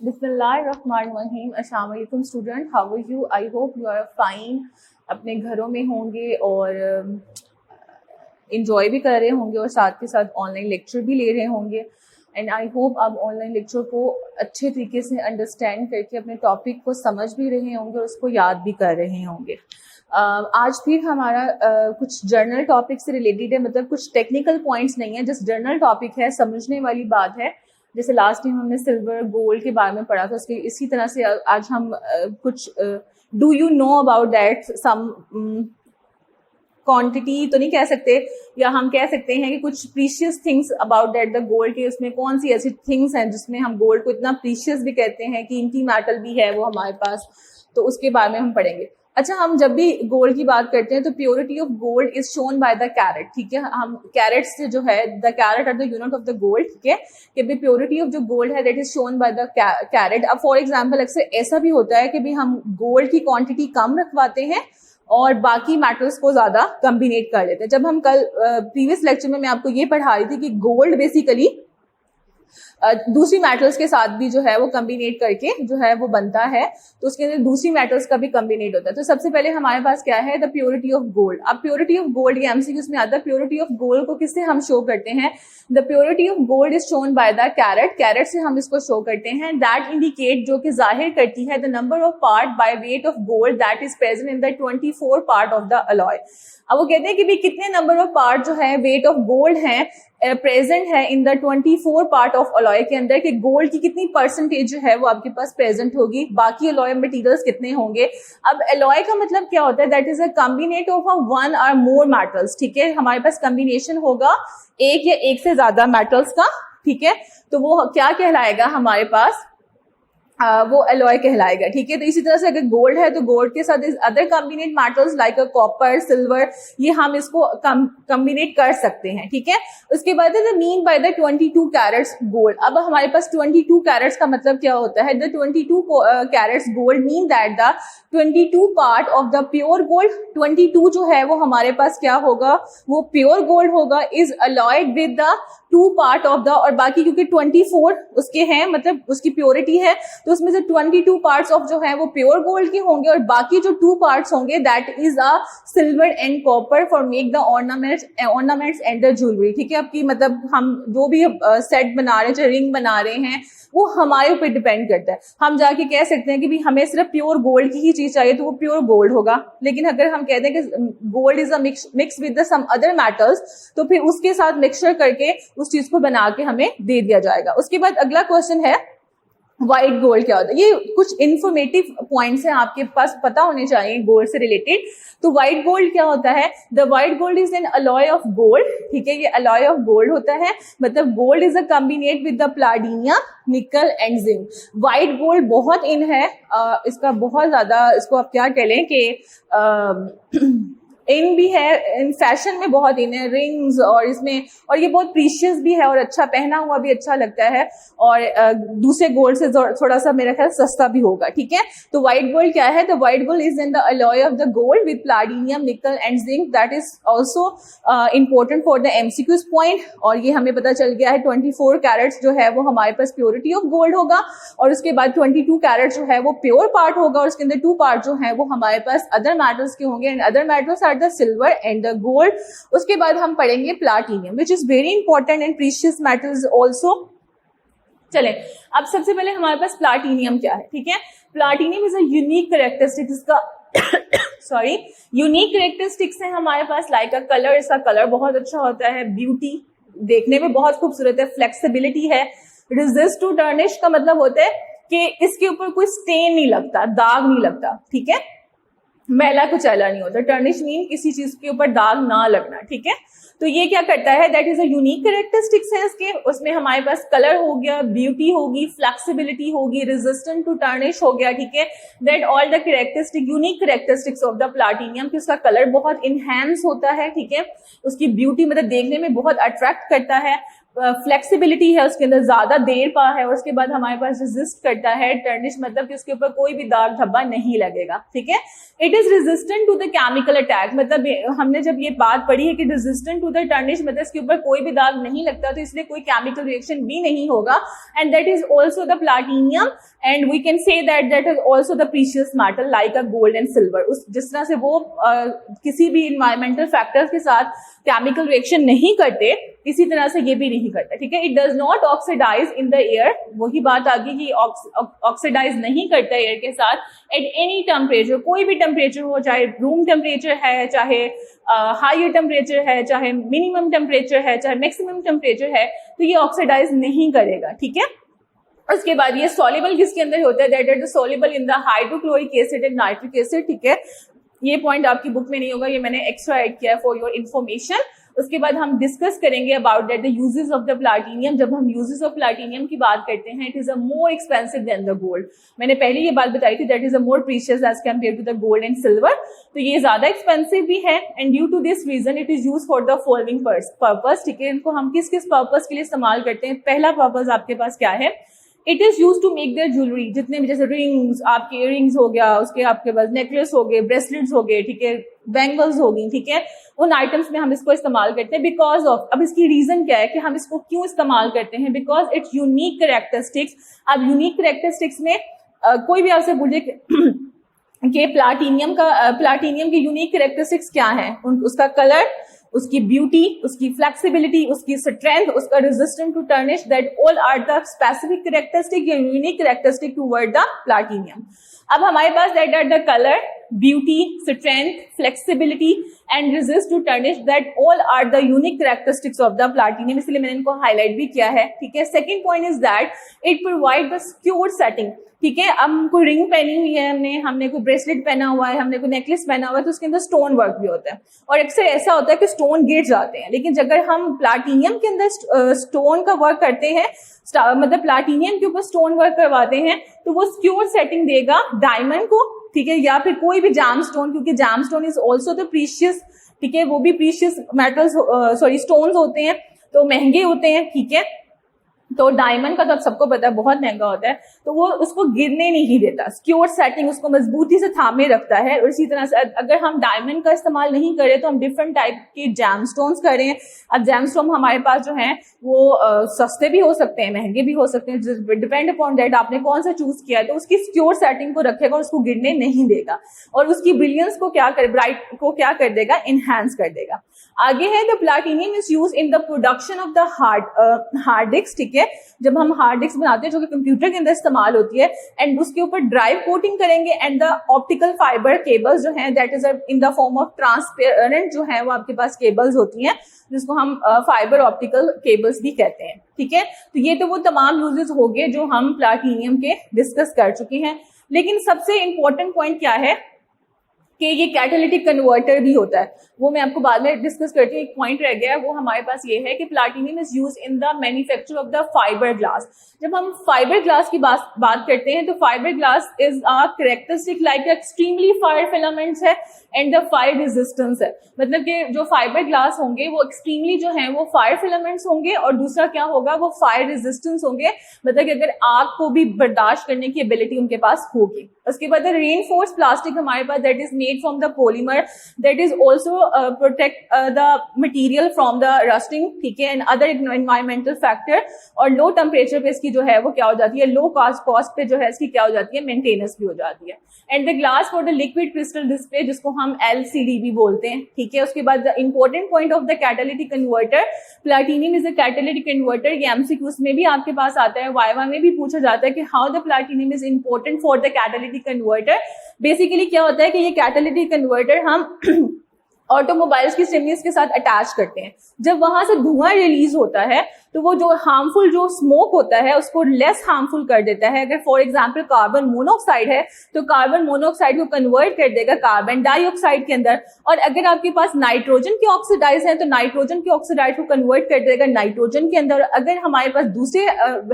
बिस्मिल्लाहिर्रहमानिर्रहीम। अस्सलाम वालेकुम student, how are you? I hope you are fine. अपने घरों में होंगे और इंजॉय भी कर रहे होंगे और साथ के साथ ऑनलाइन लेक्चर भी ले रहे होंगे। एंड आई होप आप ऑनलाइन लेक्चर को अच्छे तरीके से अंडरस्टैंड करके अपने टॉपिक को समझ भी रहे होंगे और उसको याद भी कर रहे होंगे। आज फिर हमारा कुछ जर्नल टॉपिक से रिलेटेड है, मतलब कुछ टेक्निकल पॉइंट्स नहीं है, जस्ट जर्नल टॉपिक है, समझने वाली बात है। जैसे लास्ट टाइम हमने सिल्वर गोल्ड के बारे में पढ़ा था, उसके इसी तरह से आज हम कुछ do you know about that some quantity तो नहीं कह सकते, या हम कह सकते हैं कि कुछ precious things about that the gold के उसमें कौन सी ऐसी थिंग्स हैं जिसमें हम गोल्ड को इतना प्रीशियस भी कहते हैं, कीमती मेटल भी है वो हमारे पास, तो उसके बारे में हम पढ़ेंगे। अच्छा, हम जब भी गोल्ड की बात करते हैं तो purity of gold is shown by the carat, ठीक है। हम कैरेट से जो है, the carat are the unit of the gold, ठीक है, कि भी प्योरिटी ऑफ जो गोल्ड है that is shown by the carat. अब फॉर एग्जांपल अक्सर ऐसा भी होता है कि भी हम गोल्ड की क्वांटिटी कम रखवाते हैं और बाकी मेटल्स को ज्यादा कम्बिनेट कर लेते हैं। जब हम कल प्रीवियस लेक्चर में मैं आपको ये पढ़ा रही थी कि गोल्ड बेसिकली दूसरी मेटल्स के साथ भी जो है वो कम्बिनेट करके जो है वो बनता है, तो उसके अंदर दूसरी मेटल्स का भी कम्बिनेट होता है। तो सबसे पहले हमारे पास क्या है, द प्योरिटी ऑफ गोल्ड। अब प्योरिटी ऑफ गोल्ड ये एमसीक्यूज में आता है। प्योरिटी ऑफ गोल्ड को किससे हम शो करते हैं? The purity of gold is shown by the carat. Carat से हम इसको शो करते हैं। दैट इंडिकेट, जो कि जाहिर करती है, the number of part by weight of gold that is present in the 24 part of the alloy. अब वो कहते हैं कि भी कितने नंबर ऑफ पार्ट जो है वेट ऑफ गोल्ड है प्रेजेंट है in the 24 part of alloy के अंदर, कि गोल्ड की कितनी परसेंटेज जो है वो आपके पास प्रेजेंट होगी, बाकी अलॉय मटेरियल्स कितने होंगे। अब अलॉय का मतलब क्या होता है? That is a कॉम्बिनेट of one और मोर मेटल्स, ठीक है। हमारे पास कॉम्बिनेशन होगा एक या एक से ज्यादा मेटल्स का, ठीक है, तो वो क्या कहलाएगा हमारे पास? वो अलॉय कहलाएगा, ठीक है। तो इसी तरह से अगर गोल्ड है तो गोल्ड के साथ other कॉम्बिनेट metals like copper, silver, ये हम इसको कॉम्बिनेट कर सकते हैं, ठीक है। उसके बाद है mean by the 22 carats gold. अब हमारे पास 22 कैरेट्स का मतलब क्या होता है? The 22 carats gold mean that the 22 part of the pure gold, 22 जो है वो हमारे पास क्या होगा? वो प्योर गोल्ड होगा, is alloyed with the 2 part of the, और बाकी क्योंकि 24 उसके हैं, मतलब उसकी प्योरिटी है, तो उसमें से 22 पार्ट्स ऑफ जो है वो प्योर गोल्ड के होंगे, और बाकी जो 2 पार्ट्स होंगे that is a silver and copper for make the ornaments and the jewellery, ठीक है। आपकी मतलब हम जो भी सेट बना रहे हैं, चाहे रिंग बना रहे हैं, वो हमारे ऊपर डिपेंड करता है। हम जाके कह सकते हैं कि भी हमें सिर्फ प्योर गोल्ड की ही चीज चाहिए तो वो प्योर गोल्ड होगा, लेकिन अगर हम कहते हैं कि gold is a mix with some other metals, तो फिर उसके साथ मिक्सचर करके उस चीज को बना के हमें दे दिया जाएगा। उसके बाद अगला क्वेश्चन है व्हाइट गोल्ड क्या होता है। ये कुछ इंफॉर्मेटिव पॉइंट्स हैं आपके पास पता होने चाहिए गोल्ड से रिलेटेड। तो व्हाइट गोल्ड क्या होता है? The white gold is an alloy of gold, ठीक है, ये अलॉय ऑफ गोल्ड होता है। मतलब gold is a कॉम्बिनेट with the platinum, निकल एंड जिंक। व्हाइट गोल्ड बहुत इन है, इसका बहुत ज्यादा, इसको आप क्या कह लें कि इन भी है, इन फैशन में बहुत इन है, रिंग्स और इसमें, और ये बहुत प्रीशियस भी है और अच्छा, पहना हुआ भी अच्छा लगता है, और दूसरे गोल्ड से थोड़ा सा मेरा ख्याल सस्ता भी होगा, ठीक है। तो व्हाइट गोल्ड क्या है? The white gold is in the alloy of the gold with platinum, निकल and zinc. That is also important for the MCQs point, और ये हमें पता चल गया है 24 कैरेट्स जो है वो हमारे पास प्योरिटी ऑफ गोल्ड होगा, और उसके बाद 22 कैरेट जो है वो प्योर पार्ट होगा, और उसके अंदर 2 पार्ट जो है वो हमारे पास अदर मेटल्स के होंगे, and other metals are the silver and the gold. उसके बाद हम पढ़ेंगे platinum, which is very important and precious metals also. चलें, अब सबसे पहले हमारे पास प्लाटिनियम क्या है, ठीक है। Platinum is a unique characteristic, इसका सॉरी यूनिक कैरेक्टरिस्टिक्स है हमारे पास, लाइक अ कलर, इसका कलर बहुत अच्छा होता है, ब्यूटी, देखने में बहुत खूबसूरत है, फ्लेक्सिबिलिटी है, रेजिस्ट टू टर्निश का मतलब होता है कि इसके ऊपर कोई स्टेन नहीं लगता, दाग नहीं लगता, ठीक है, मैला कुचैला नहीं होता। टर्निश मीन किसी चीज के ऊपर दाग ना लगना, ठीक है। तो ये क्या करता है? That is a unique characteristics है इसके। उसमें हमारे पास कलर हो गया, ब्यूटी होगी, फ्लेक्सिबिलिटी होगी, रेजिस्टेंट टू टर्निश हो गया, ठीक है। That all the characteristic unique characteristics of the platinum, कि उसका कलर बहुत इनहेंस होता है, ठीक है, उसकी ब्यूटी मतलब देखने में बहुत अट्रैक्ट करता है, फ्लेक्सिबिलिटी है उसके अंदर, ज्यादा देर पा है, और उसके बाद हमारे पास रेजिस्ट करता है टर्निश, मतलब कि उसके ऊपर कोई भी दाग धब्बा नहीं लगेगा, ठीक है। It is resistant to the chemical attack, मतलब हमने जब ये बात पढ़ी है कि रेजिस्टेंट टू द टर्निश मतलब इसके ऊपर कोई भी दाग नहीं लगता, तो इसलिए कोई केमिकल रिएक्शन भी नहीं होगा। And that is also the platinum, and we can say that is also the precious metal like a gold and silver. उस जिस तरह से वो किसी भी इन्वायरमेंटल फैक्टर्स के साथ केमिकल रिएक्शन नहीं करते, इसी तरह से ये भी नहीं करता, ठीक है। It does not oxidise in the air, वही बात आ गई कि ऑक्सीडाइज नहीं करता एयर के साथ एट एनी टेम्परेचर, कोई भी टेम्परेचर हो, चाहे रूम टेम्परेचर है, चाहे हायर टेम्परेचर है, चाहे मिनिमम टेम्परेचर है, चाहे मैक्सिमम टेम्परेचर है, तो ये ऑक्सीडाइज नहीं करेगा, ठीक है। उसके बाद ये सॉल्युबल किसके अंदर होता है, that is soluble in the hydrochloric acid and nitric acid, ठीक है। ये पॉइंट आपकी बुक में नहीं होगा, ये मैंने एक्स्ट्रा ऐड किया है फॉर योर इन्फॉर्मेशन। उसके बाद हम डिस्कस करेंगे about that the uses of the platinum. जब हम यूजेस ऑफ प्लाटिनियम की बात करते हैं, it is a more expensive than the gold. मैंने पहले ये बात बताई थी, that is a more precious as compare to the gold and silver, तो ये ज्यादा एक्सपेंसिव भी है। And due to this reason it is use for the following purpose, ठीक है। इनको हम किस किस पर्पस के लिए इस्तेमाल करते हैं। पहला पर्पस आपके पास क्या है, it is use to make the jewellery, जितने भी जैसे रिंग्स, आपके इयरिंग्स हो गया, उसके आपके पास नेकलेस हो गए, ब्रेसलेट्स हो गए, ठीक है, बैंगल्स हो गई, ठीक है, उन आइटम्स में हम इसको इस्तेमाल करते हैं बिकॉज ऑफ, अब इसकी रीजन क्या है कि हम इसको क्यों इस्तेमाल करते हैं, बिकॉज इट्स यूनिक कैरेक्टरिस्टिक्स। अब यूनिक कैरेक्टरिस्टिक्स में कोई भी आपसे पूछे कि प्लाटिनियम की यूनिक कैरेक्टरिस्टिक्स क्या है, उसका कलर, उसकी ब्यूटी, उसकी फ्लेक्सिबिलिटी, उसकी स्ट्रेंथ, उसका resistant to tarnish, that all are the specific characteristic या unique characteristic toward the platinum. अब हमारे पास that are the colour, beauty, strength, flexibility and resist to tarnish, that all are the unique characteristics of the platinum, इसलिए मैंने इनको highlight भी किया है, ठीक है। Second point is that it provide the secure setting, ठीक है। अब कोई रिंग पहनी हुई है, हमने कोई ब्रेसलेट पहना हुआ है, हमने कोई नेकलेस पहना हुआ है, तो उसके अंदर स्टोन वर्क भी होता है, और अक्सर ऐसा होता है कि स्टोन गिर जाते हैं। लेकिन अगर हम प्लाटिनियम के अंदर स्टोन का वर्क करते हैं, मतलब प्लाटिनियम के ऊपर स्टोन वर्क करवाते हैं, तो वो सिक्योर सेटिंग देगा डायमंड को, ठीक है, या फिर कोई भी जैम स्टोन, क्योंकि jam stone is also the precious, ठीक है, वो भी प्रीशियस मेटल्स स्टोन्स होते हैं, तो महंगे होते हैं, ठीक है। तो डायमंड का तो आप सबको पता है बहुत महंगा होता है, तो वो उसको गिरने नहीं देता, सिक्योर सेटिंग उसको मजबूती से थामे रखता है। और इसी तरह से अगर हम डायमंड का इस्तेमाल नहीं करें तो हम डिफरेंट टाइप के जैमस्टोन्स करें। अब जैमस्टोन हमारे पास जो है वो सस्ते भी हो सकते हैं, महंगे भी हो सकते हैं, डिपेंड अपॉन दैट आपने कौन सा चूज किया है। तो उसकी सिक्योर सेटिंग को रखेगा और उसको गिरने नहीं देगा, और उसकी ब्रिलियंस को क्या कर, ब्राइट को क्या कर देगा, इनहेंस कर देगा। आगे है the platinum is use in the production of the hard disk, ठीक है। जब हम हार्ड डिस्क बनाते हैं जो कि कंप्यूटर के अंदर इस्तेमाल होती है, एंड उसके ऊपर ड्राइव कोटिंग करेंगे, and the optical fibre cables जो हैं that is in the form of transparent, जो है वो आपके पास केबल्स होती हैं, जिसको हम फाइबर ऑप्टिकल केबल्स भी कहते हैं, ठीक है। तो ये तो वो तमाम यूजेस हो गए जो हम प्लाटिनियम के डिस्कस कर चुके हैं। लेकिन सबसे इंपॉर्टेंट पॉइंट क्या है कि ये कैटालिटिक कन्वर्टर भी होता है, वो मैं आपको बाद में डिस्कस करती हूँ। एक पॉइंट रह गया है, वो हमारे पास ये है कि platinum is use in the manufacture of the fibre glass. जब हम फाइबर ग्लास की बात करते हैं, तो fibre glass is a characteristic like extremely fire filaments है एंड द फायर रेजिस्टेंस है, मतलब कि जो फाइबर ग्लास होंगे वो एक्सट्रीमली जो है वो फायर फिलामेंट्स होंगे, और दूसरा क्या होगा, वो फायर रेजिस्टेंस होंगे, मतलब कि अगर आग को भी बर्दाश्त करने की एबिलिटी उनके पास होगी। उसके बाद रेनफोर्स प्लास्टिक हमारे पास that is made from the polymer, that is also protect the material from the rusting, ठीक है, एंड अदर एनवायरमेंटल फैक्टर। और लो टेम्परेचर पे इसकी जो है वो क्या हो जाती है, लो कॉस्ट पे जो है इसकी क्या हो जाती है, मेंटेनेंस भी हो जाती है। And the glass for the liquid crystal display, जिसको हम LCD भी बोलते हैं, ठीक है। उसके बाद the important point of the catalytic converter, platinum is a catalytic converter. ये MCQs में भी आपके पास आता है, वाइवा में भी पूछा जाता है कि how the platinum is important for the catalytic converter. Basically क्या होता है कि ये कैटालिटिक कन्वर्टर हम ऑटोमोबाइल्स की चिमनीज के साथ अटैच करते हैं। जब वहां से धुआं रिलीज होता है तो वो जो हार्मफुल जो स्मोक होता है उसको लेस हार्मफुल कर देता है। अगर फॉर एग्जांपल कार्बन मोनोऑक्साइड है तो कार्बन मोनोऑक्साइड को कन्वर्ट कर देगा कार्बन डाइऑक्साइड के अंदर, और अगर आपके पास नाइट्रोजन के ऑक्सीडाइज है तो नाइट्रोजन के ऑक्सीडाइड को कन्वर्ट कर देगा नाइट्रोजन के अंदर। अगर हमारे पास दूसरे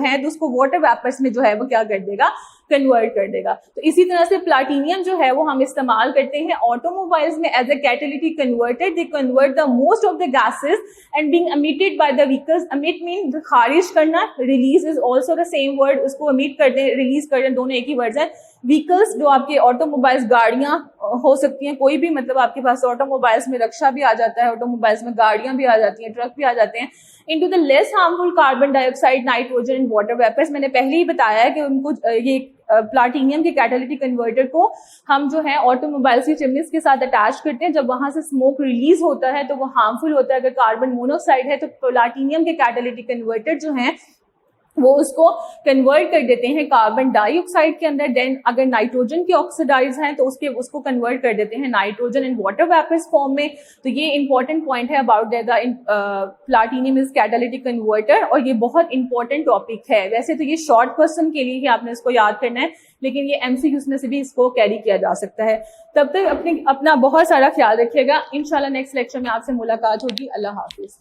हैं तो उसको वाटर वेपर्स में जो है वो क्या कर देगा, कन्वर्ट कर देगा। तो इसी तरह से प्लाटिनियम जो है वो हम इस्तेमाल करते हैं ऑटोमोबाइल्स में as a catalytic converter. They convert the most of the gases and being emitted by the vehicles. Emit mean खारिज करना, release is also the same word, उसको एमिट करते हैं, रिलीज करते हैं, दोनों एक ही वर्ड है। व्हीकल्स जो आपके ऑटोमोबाइल्स, गाड़ियां हो सकती हैं कोई भी, मतलब आपके पास ऑटोमोबाइल्स में रक्षा भी आ जाता है, ऑटोमोबाइल्स में गाड़ियां भी आ जाती हैं, ट्रक भी आ जाते हैं। Into the less harmful carbon dioxide, nitrogen and water vapours. मैंने पहले ही बताया है कि उनको ये प्लाटिनियम के कैटालिटिक कन्वर्टर को हम जो है ऑटोमोबाइल्स की चिमनीज के साथ अटैच करते हैं। जब वहां से स्मोक रिलीज होता है तो वो हार्मफुल होता है। अगर कार्बन मोनोऑक्साइड है तो प्लाटिनियम के कैटालिटिक कन्वर्टर जो है वो उसको कन्वर्ट कर देते हैं कार्बन डाइऑक्साइड के अंदर। देन अगर नाइट्रोजन के ऑक्सीडाइज हैं तो उसको कन्वर्ट कर देते हैं nitrogen and water vapours form में। तो ये इंपॉर्टेंट पॉइंट है about the platinum is catalytic converter, और ये बहुत इंपॉर्टेंट टॉपिक है। वैसे तो ये शॉर्ट क्वेश्चन के लिए ही आपने इसको याद करना है, लेकिन ये एमसीक्यूज में से भी इसको कैरी किया जा सकता है। तब तक अपना बहुत सारा ख्याल रखिएगा। इंशाल्लाह नेक्स्ट लेक्चर में आपसे मुलाकात होगी। अल्लाह हाफिज।